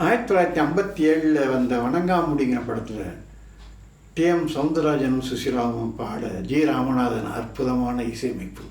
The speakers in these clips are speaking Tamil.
1957 வந்த வணங்காமுடிங்கிற படத்தில் டி.எம். சௌந்தரராஜனும் சுசிலாவும் பாட ஜி. ராமநாதன் அற்புதமான இசையமைப்பு.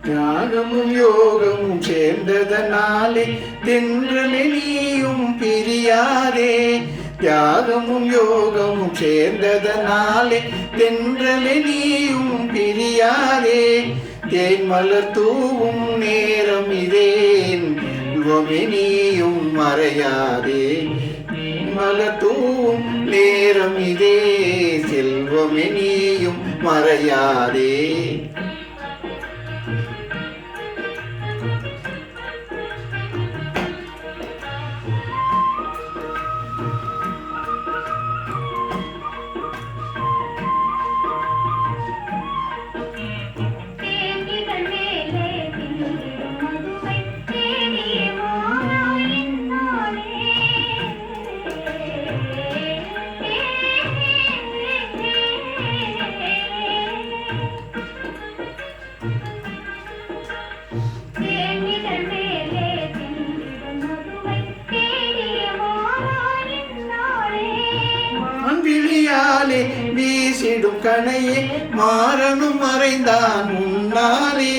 தியாகமும் யோகமும் சேர்ந்ததனாலே தென்றலே நீயும் பிரியாதே. தியாகமும் யோகமும் சேர்ந்ததனாலே தென்றலே நீயும் பிரியாதே. தேன் மலர் தூவும் நேரம் இதேன் செல்வமே நீயும் மறையாதே. மலர் தூவும் நேரம் இதே செல்வமே நீயும் மறையாதே. விழியாலே வீசிடும் கணையே மாறனும் மறைந்தான் முன்னாலே.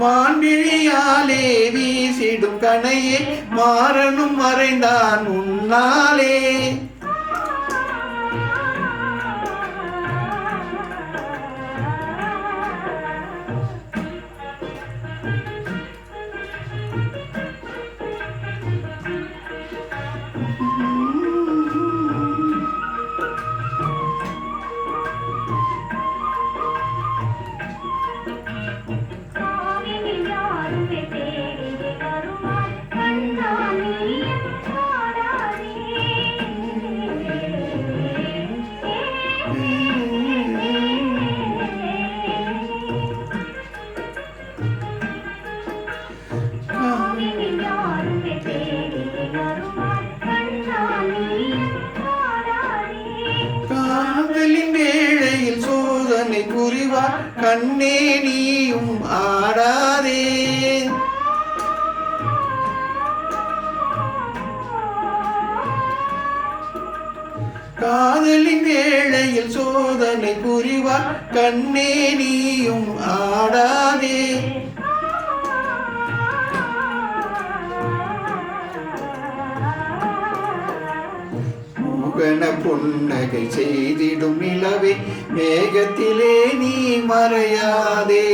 மான்விழியாலே வீசிடும் கணையே மாறனும் மறைந்தான் முன்னாலே. காதலின் வேளையில் சோதனை புரிவார் கண்ணே நீயும் ஆடாதே. காதலின் வேளையில் சோதனை புரிவார் கண்ணே நீயும் ஆடாதே. புன்னகை செய்திடும் நிலவே மேகத்திலே நீ மறையாதே.